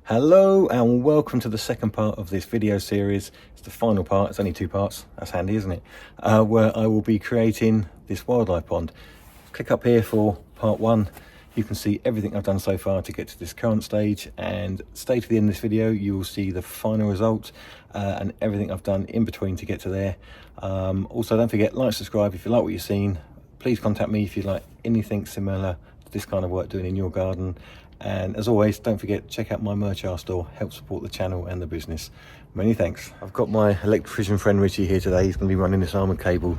Hello and welcome to the second part of this video series. It's the final part, it's only two parts, that's handy isn't it? Where I will be creating this wildlife pond. Click up here for part one. You can see everything I've done so far to get to this current stage, and stay to the end of this video, you will see the final result and everything I've done in between to get to there. Also don't forget, like, subscribe if you like what you've seen. Please contact me if you like anything similar to this kind of work doing in your garden. And as always, don't forget, check out my merch art store, help support the channel and the business. Many thanks. I've got my electrician friend Richie here today. He's going to be running this armoured cable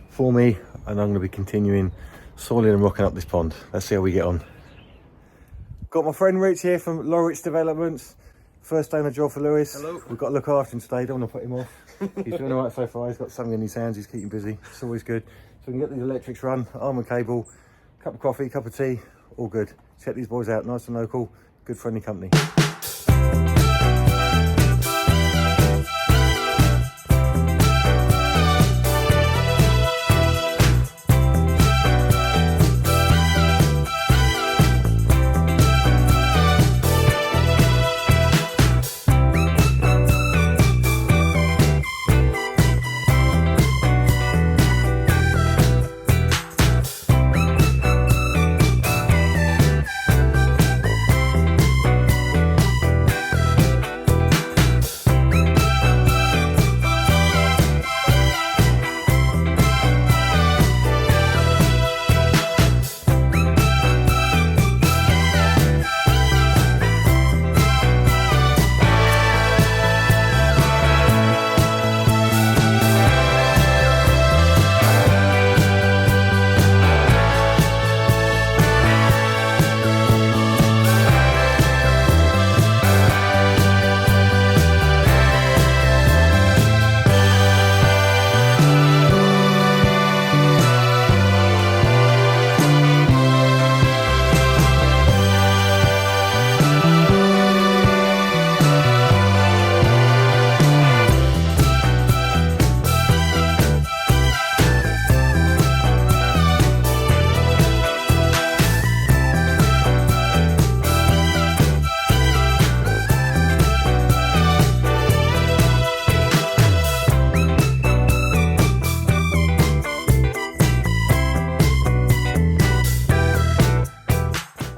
for me, and I'm going to be continuing soiling and rocking up this pond. Let's see how we get on. Got my friend Rich here from Lorich Developments. First owner job for Lewis. Hello. We've got to look after him today, don't want to put him off. He's doing all right so far. He's got something in his hands, he's keeping busy. It's always good. So we can get these electrics run, armoured cable, cup of coffee, cup of tea, all good. Check these boys out, nice and local, good friendly company.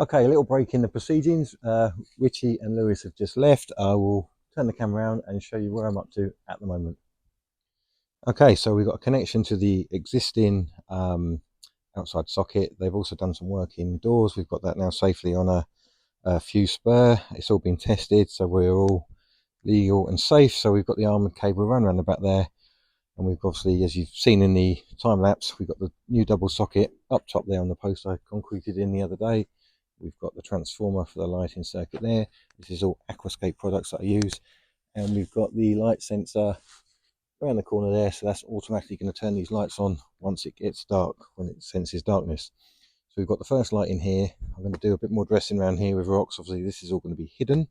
Okay, a little break in the proceedings. Richie and Lewis have just left. I will turn the camera around and show you where I'm up to at the moment. Okay, so we've got a connection to the existing outside socket. They've also done some work indoors. We've got that now safely on a fuse spur. It's all been tested, so we're all legal and safe. So we've got the armoured cable run around the back there. And we've obviously, as you've seen in the time lapse, we've got the new double socket up top there on the post I concreted in the other day. We've got the transformer for the lighting circuit there. This is all Aquascape products that I use. And we've got the light sensor around the corner there. So that's automatically going to turn these lights on once it gets dark, when it senses darkness. So we've got the first light in here. I'm going to do a bit more dressing around here with rocks. Obviously this is all going to be hidden.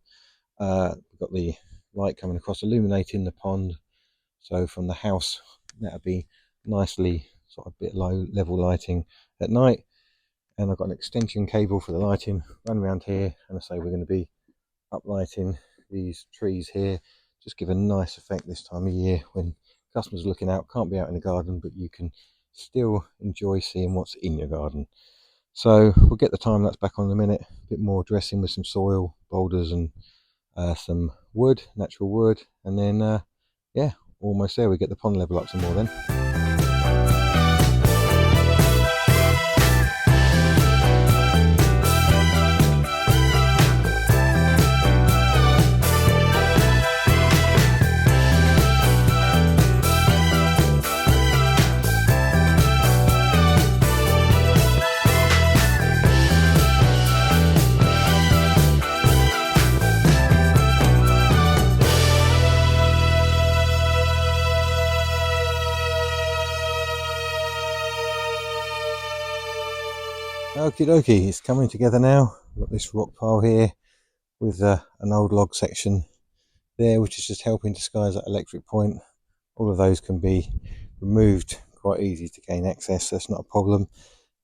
We've got the light coming across, illuminating the pond. So from the house, that'll be nicely sort of a bit low level lighting at night. And I've got an extension cable for the lighting run around here, and I say we're going to be uplighting these trees here, just give a nice effect this time of year when customers are looking out, can't be out in the garden, but you can still enjoy seeing what's in your garden. So we'll get the time lapse back on in a minute, a bit more dressing with some soil, boulders and some wood, natural wood, and then yeah, almost there. We get the pond level up some more then. Okie dokie, it's coming together now. We've got this rock pile here with an old log section there, which is just helping disguise that electric point. All of those can be removed quite easy to gain access, that's not a problem.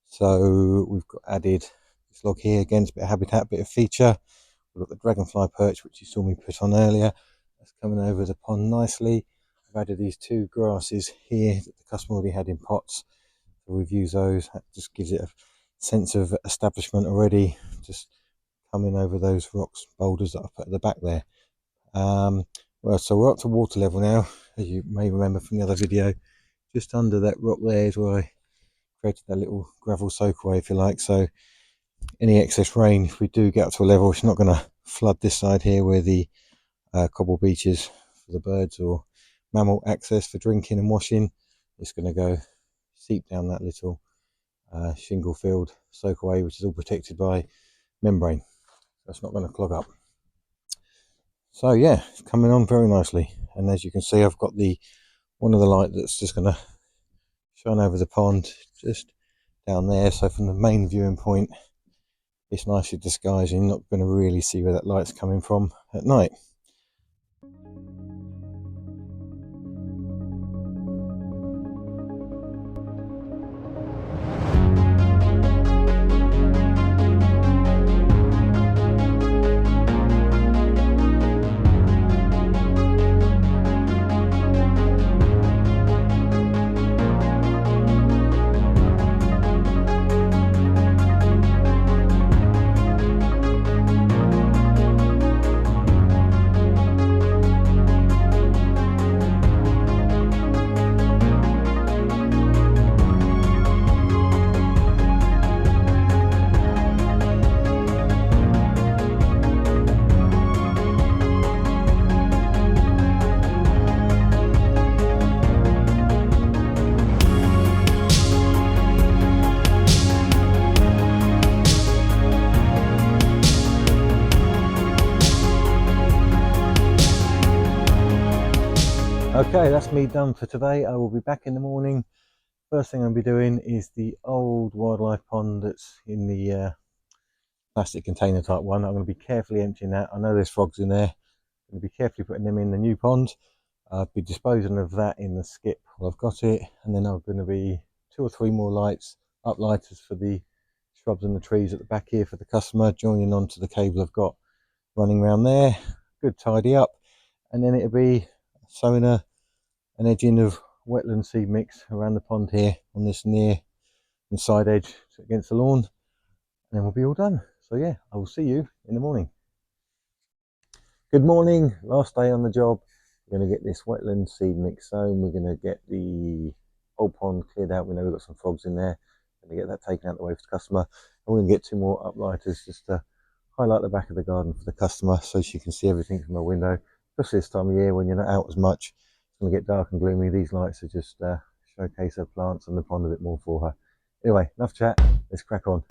So we've got added this log here, again it's a bit of habitat, bit of feature. We've got the dragonfly perch, which you saw me put on earlier. That's coming over the pond nicely. I've added these two grasses here that the customer already had in pots. So we've used those. That just gives it a sense of establishment already. Just coming over those rocks, boulders that I put at the back there. Well, so we're up to water level now, as you may remember from the other video. Just under that rock there is where I created that little gravel soakaway, if you like. So any excess rain, if we do get up to a level, it's not going to flood this side here where the cobble beaches for the birds or mammal access for drinking and washing. It's going to go seep down that little shingle filled soakaway, which is all protected by membrane. So it's not going to clog up. So yeah, it's coming on very nicely. And as you can see, I've got the one of the light that's just going to shine over the pond just down there. So from the main viewing point, it's nicely disguised and you're not going to really see where that light's coming from at night. Okay, that's me done for today. I will be back in the morning. First thing I'll be doing is the old wildlife pond that's in the plastic container type one. I'm going to be carefully emptying that. I know there's frogs in there. I'm going to be carefully putting them in the new pond. I'll be disposing of that in the skip while I've got it, and then I'm going to be 2 or 3 more lights, uplighters for the shrubs and the trees at the back here for the customer, joining onto the cable I've got running around there. Good tidy up, and then it'll be sowing an edging of wetland seed mix around the pond here on this near and side edge against the lawn, and then we'll be all done. So yeah, I will see you in the morning. Good morning, last day on the job. We're going to get this wetland seed mix sown. We're going to get the old pond cleared out. We know we've got some frogs in there. We're going to get that taken out of the way for the customer. And we're going to get 2 more uplighters just to highlight the back of the garden for the customer so she can see everything from her window, especially this time of year when you're not out as much. It's going to get dark and gloomy. These lights are just showcase her plants and the pond a bit more for her. Anyway, enough chat. Let's crack on.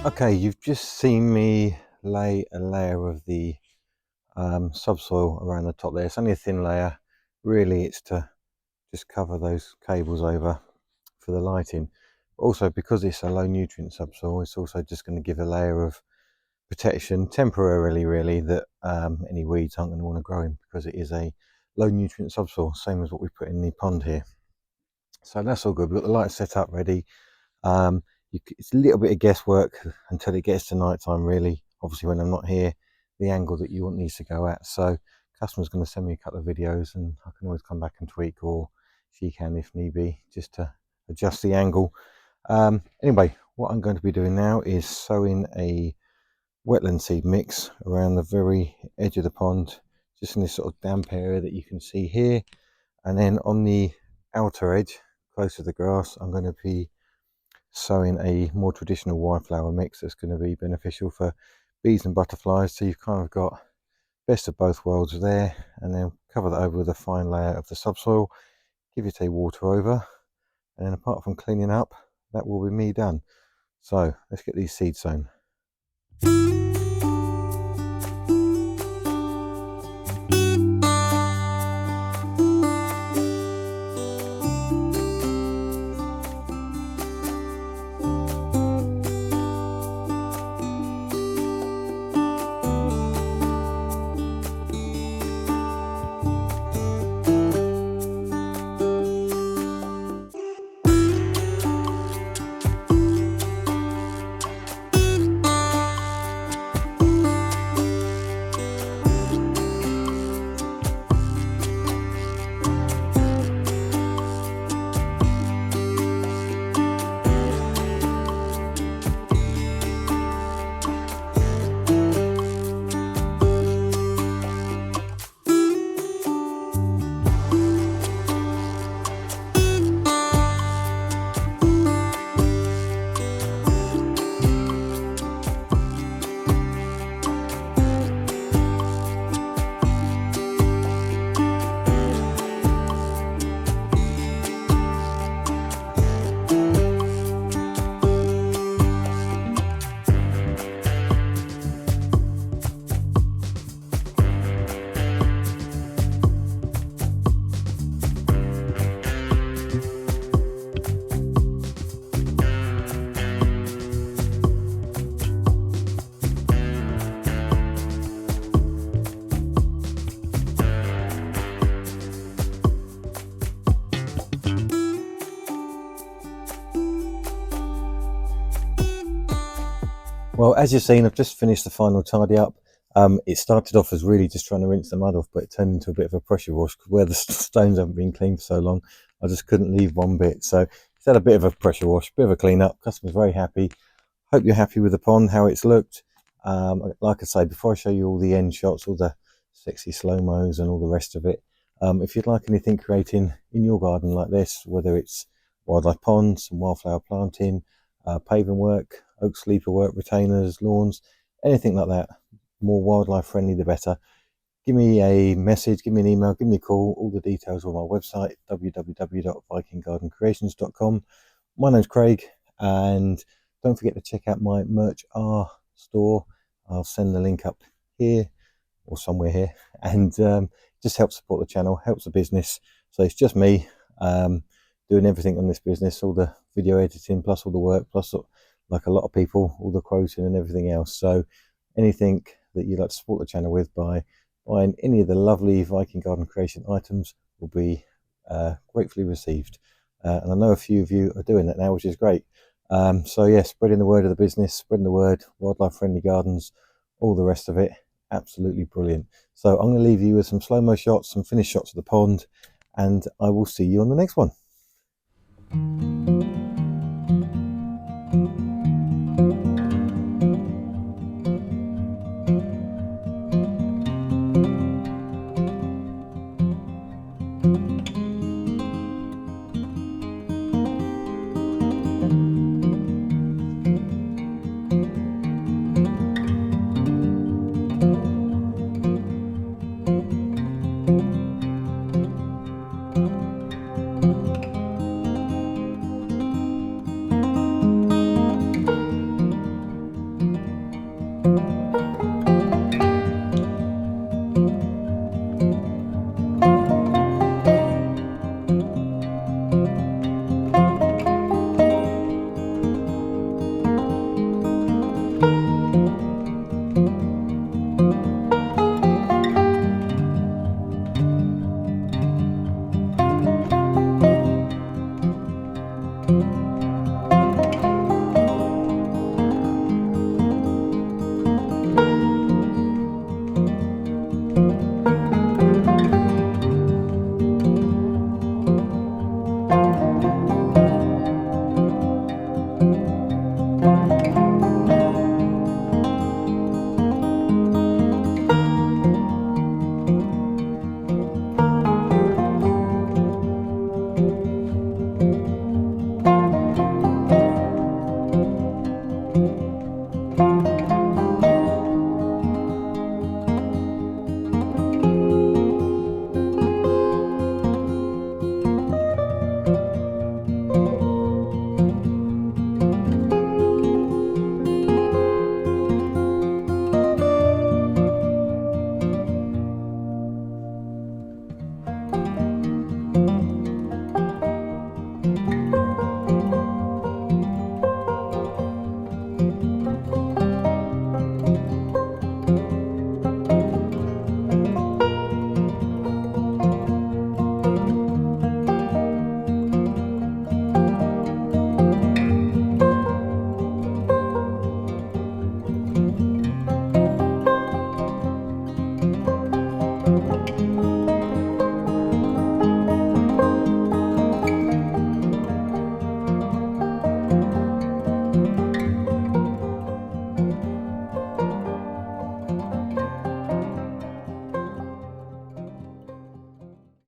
Okay, you've just seen me lay a layer of the subsoil around the top there. It's only a thin layer. Really, it's to just cover those cables over for the lighting. Also, because it's a low nutrient subsoil, it's also just going to give a layer of protection temporarily, really, that any weeds aren't going to want to grow in, because it is a low nutrient subsoil, same as what we put in the pond here. So that's all good. We've got the lights set up ready. um, it's a little bit of guesswork until it gets to night time, really. Obviously when I'm not here, the angle that you want needs to go at, so customer's going to send me a couple of videos and I can always come back and tweak, or she can if need be, just to adjust the angle. Anyway, what I'm going to be doing now is sowing a wetland seed mix around the very edge of the pond, just in this sort of damp area that you can see here. And then on the outer edge, close to the grass, I'm going to be sowing a more traditional wildflower mix that's going to be beneficial for bees and butterflies. So you've kind of got best of both worlds there, and then cover that over with a fine layer of the subsoil, give it a water over, and then apart from cleaning up, that will be me done. So let's get these seeds sown. Well, as you've seen, I've just finished the final tidy up. It started off as really just trying to rinse the mud off, but it turned into a bit of a pressure wash, because where the stones haven't been cleaned for so long, I just couldn't leave one bit. So it's had a bit of a pressure wash, bit of a clean up. Customer's very happy. Hope you're happy with the pond, how it's looked. Like I say, before I show you all the end shots, all the sexy slow-mos and all the rest of it, if you'd like anything creating in your garden like this, whether it's wildlife ponds, some wildflower planting, paving work, oak sleeper work, retainers, lawns, anything like that, more wildlife friendly the better, give me a message, give me an email, give me a call. All the details are on my website, www.vikinggardencreations.com. My name's Craig, and don't forget to check out my Merch R store. I'll send the link up here or somewhere here, and just helps support the channel, helps the business. So it's just me doing everything on this business, all the video editing, plus all the work, plus, like a lot of people, all the quoting and everything else. So anything that you'd like to support the channel with by buying any of the lovely Viking Garden Creation items will be gratefully received. And I know a few of you are doing that now, which is great. So yeah, spreading the word of the business, spreading the word, wildlife friendly gardens, all the rest of it, absolutely brilliant. So I'm going to leave you with some slow-mo shots, some finished shots of the pond, and I will see you on the next one.